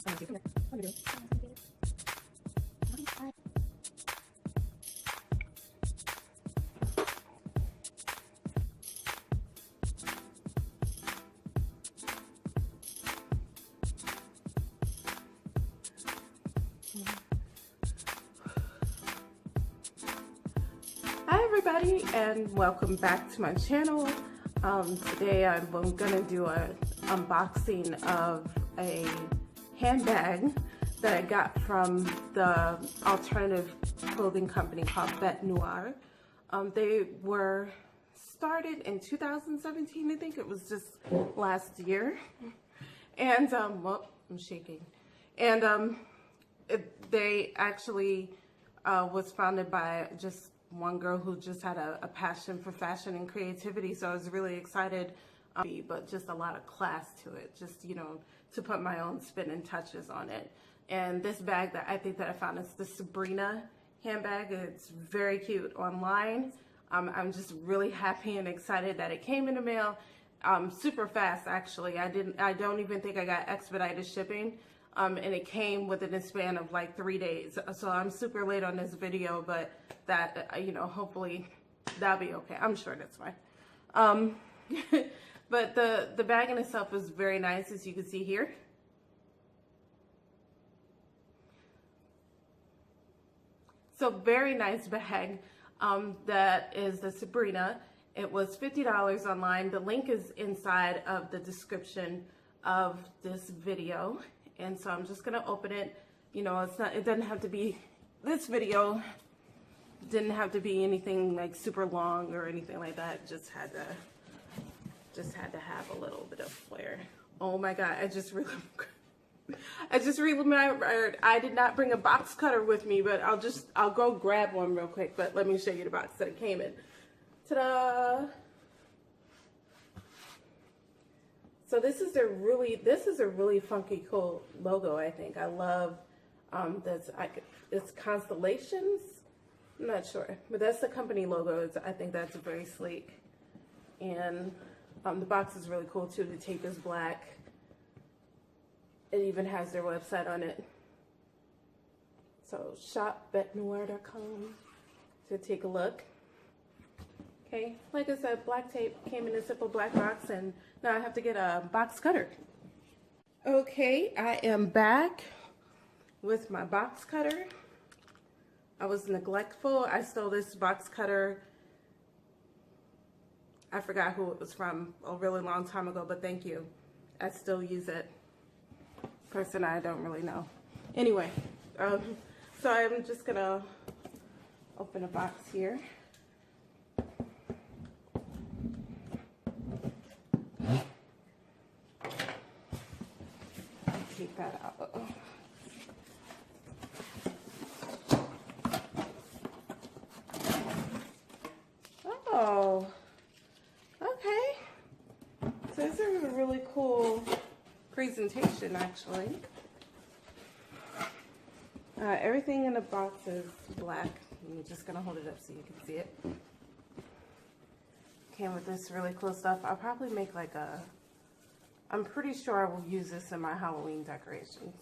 Hi everybody, and welcome back to my channel. Today I'm gonna do an unboxing of a handbag that I got from the alternative clothing company called Bête Noire. They were started in 2017, I think it was just last year. And well, I'm shaking. And they actually was founded by just one girl who just had a passion for fashion and creativity. So I was really excited, but just a lot of class to it, just, you know, to put my own spin and touches on it. And this bag that I think that I found is the Sabrina handbag. It's very cute online. I'm just really happy and excited that it came in the mail super fast, actually. I don't even think I got expedited shipping. And it came within a span of like 3 days. So I'm super late on this video, but that, you know, hopefully that'll be okay. I'm sure that's fine. But the bag in itself is very nice, as you can see here. So very nice bag. That is the Sabrina. It was $50 online. The link is inside of the description of this video. And so I'm just gonna open it. You know, it doesn't have to be, this video didn't have to be anything like super long or anything like that. Just had to have a little bit of flair. Oh my God, I just remembered I did not bring a box cutter with me, but I'll go grab one real quick, but let me show you the box that it came in. Ta-da! So this is a really funky, cool logo, I think. I love it's constellations. I'm not sure, but that's the company logo. I think that's very sleek. And the box is really cool too. The tape is black. It even has their website on it. So shop.betnoir.com to take a look. Okay, like I said, black tape came in a simple black box, and now I have to get a box cutter. Okay, I am back with my box cutter. I was neglectful. I stole this box cutter. I forgot who it was from a really long time ago, but thank you. I still use it. Person I don't really know. Anyway, so I'm just gonna open a box here. Take that out. Oh, okay. So this is a really cool presentation, actually. Everything in the box is black. I'm just gonna hold it up so you can see it. Came with this really cool stuff. I'll probably make like I'm pretty sure I will use this in my Halloween decorations.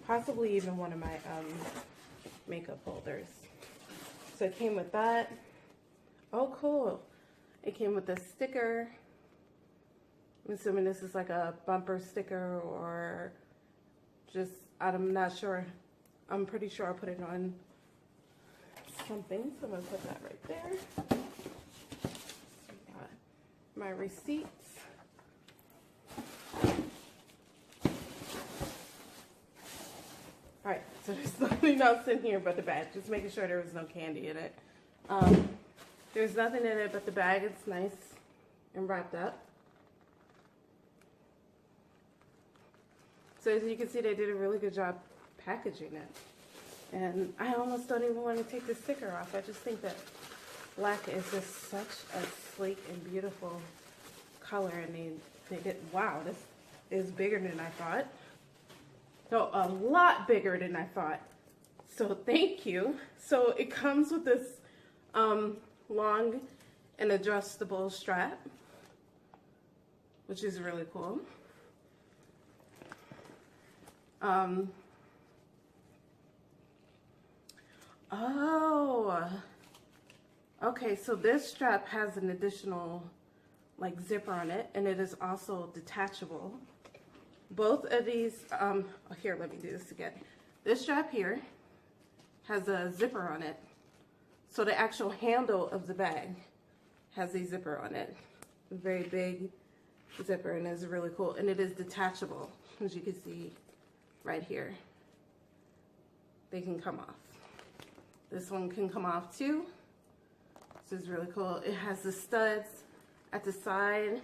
Possibly even one of my makeup holders. So it came with that. Oh, cool. It came with a sticker. I'm assuming this is like a bumper sticker or just, I'm not sure. I'm pretty sure I'll put it on something. So I'm going to put that right there. My receipts. Alright, so there's nothing else in here but the bag. Just making sure there was no candy in it. There's nothing in it but the bag. It's nice and wrapped up. So as you can see, they did a really good job packaging it. And I almost don't even want to take the sticker off. I just think that black is just such a sleek and beautiful color, and they did, wow, this is bigger than I thought. So a lot bigger than I thought. So thank you. So it comes with this long and adjustable strap, which is really cool. Oh, okay, so this strap has an additional like zipper on it, and it is also detachable. Both of these, oh, here, let me do this again. This strap here has a zipper on it. So the actual handle of the bag has a zipper on it. A very big zipper, and it's really cool. And it is detachable, as you can see right here. They can come off. This one can come off too. This is really cool. It has the studs at the side.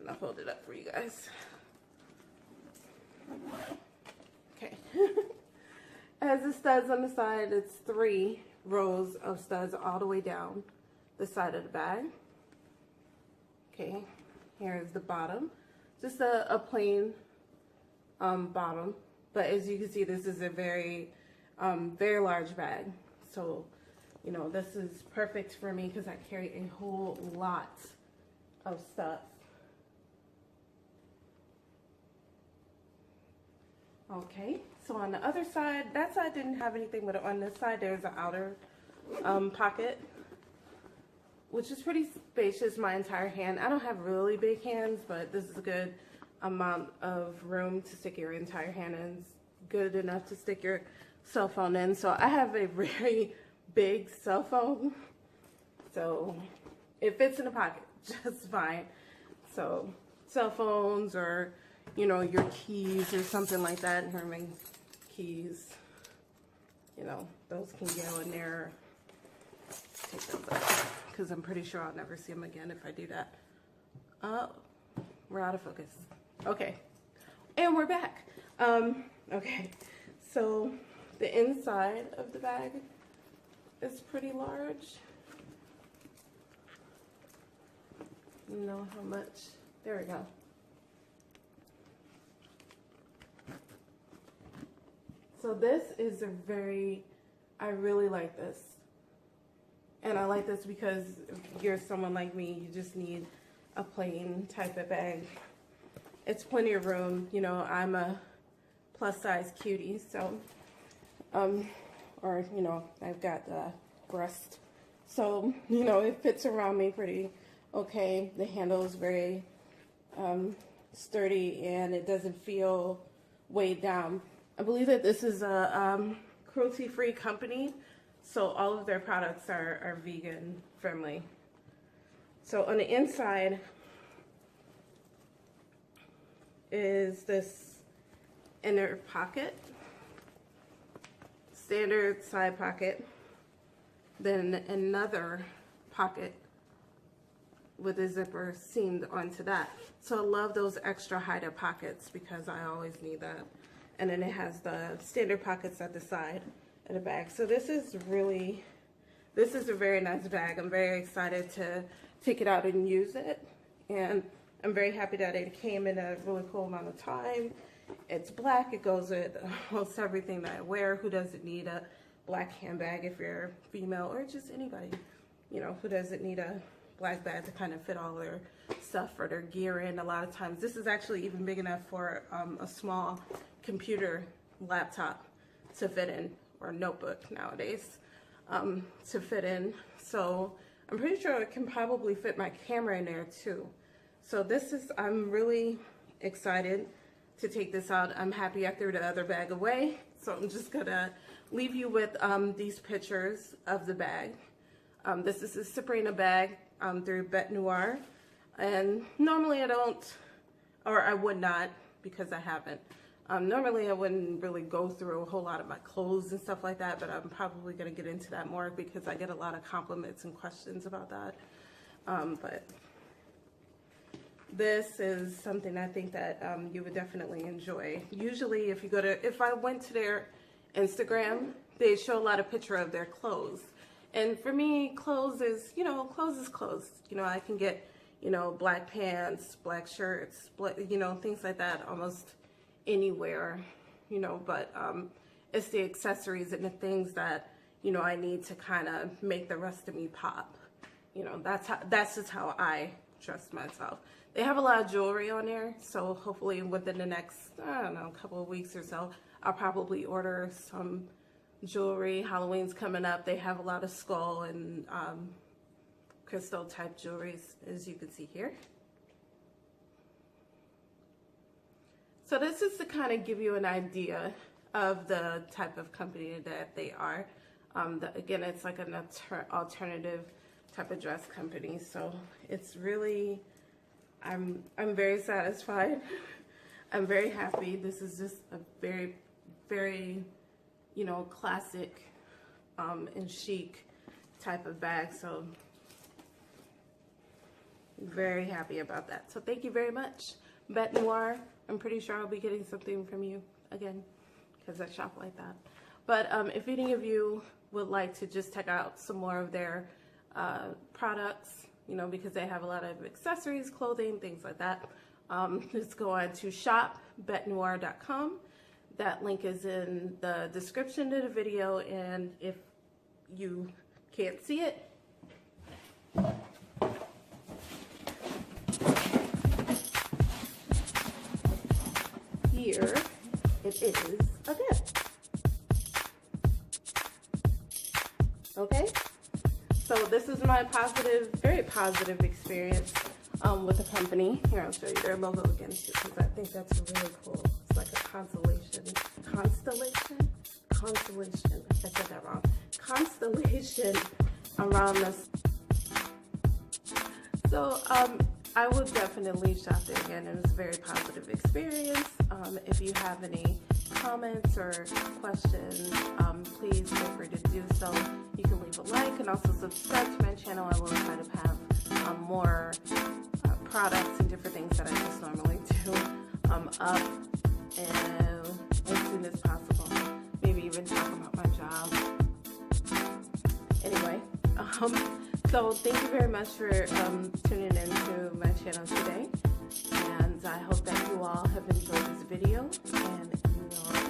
I'll hold it up for you guys. Okay. It has the studs on the side. It's 3 rows of studs all the way down the side of the bag. Okay, here's the bottom. Just a plain bottom. But as you can see, this is a very large bag. So, you know, this is perfect for me because I carry a whole lot of stuff. Okay, so on the other side, that side didn't have anything, but on this side there's an outer pocket, which is pretty spacious, my entire hand. I don't have really big hands, but this is a good amount of room to stick your entire hand in. It's good enough to stick your cell phone in. So I have a very big cell phone, so it fits in the pocket just fine. So cell phones, or you know, your keys or something like that. Here are my keys. You know, those can go in there. Take those out because I'm pretty sure I'll never see them again if I do that. Oh, we're out of focus. Okay, and we're back. Okay, so the inside of the bag is pretty large. You know how much? There we go. So this is a very, I really like this. And I like this because if you're someone like me, you just need a plain type of bag. It's plenty of room. You know, I'm a plus size cutie, so, or, you know, I've got breast. So, you know, it fits around me pretty okay. The handle is very sturdy, and it doesn't feel weighed down. I believe that this is a cruelty-free company, so all of their products are vegan friendly. So on the inside is this inner pocket, standard side pocket, then another pocket with a zipper seamed onto that. So I love those extra hider pockets because I always need that. And then it has the standard pockets at the side of the bag. So this is a very nice bag. I'm very excited to take it out and use it. And I'm very happy that it came in a really cool amount of time. It's black. It goes with almost everything that I wear. Who doesn't need a black handbag if you're female, or just anybody, you know, who doesn't need a black bag to kind of fit all their stuff or their gear in. A lot of times this is actually even big enough for a small computer laptop to fit in, or notebook nowadays to fit in. So I'm pretty sure it can probably fit my camera in there too. So I'm really excited to take this out. I'm happy I threw the other bag away, so I'm just gonna leave you with these pictures of the bag. This is a Sabrina bag through Bête Noire, and normally I don't, or I would not, because I haven't. Normally I wouldn't really go through a whole lot of my clothes and stuff like that, but I'm probably going to get into that more because I get a lot of compliments and questions about that. But this is something I think that you would definitely enjoy. Usually if I went to their Instagram, they show a lot of picture of their clothes. And for me, clothes is, you know, clothes is clothes. You know, I can get, you know, black pants, black shirts, you know, things like that almost anywhere, you know, but it's the accessories and the things that, you know, I need to kind of make the rest of me pop. You know, that's just how I trust myself. They have a lot of jewelry on there, so hopefully within the next, I don't know, couple of weeks or so, I'll probably order some jewelry. Halloween's coming up. They have a lot of skull and crystal type jewelries, as you can see here. So this is to kind of give you an idea of the type of company that they are. Again, it's like an alternative type of dress company. So it's really, I'm very satisfied. I'm very happy. This is just a very, very, you know, classic and chic type of bag. So very happy about that. So thank you very much, Bête Noire. I'm pretty sure I'll be getting something from you again, because I shop like that. But if any of you would like to just check out some more of their products, you know, because they have a lot of accessories, clothing, things like that, just go on to shop.betenoir.com. That link is in the description of the video, and if you can't see it, here it is again. Okay, so this is my positive, very positive experience with the company. Here, I'll show you their logo again too, because I think that's really cool. It's like a constellation. I said that wrong. Constellation around this. So I will definitely shop there again, and it's a very positive experience. If you have any comments or questions, please feel free to do so. You can leave a like and also subscribe to my channel. I will try to have more products and different things that I just normally do up and as soon as possible. Maybe even talk about my job. Anyway, so thank you very much for tuning into my channel today, and I hope that you all have enjoyed this video, and you will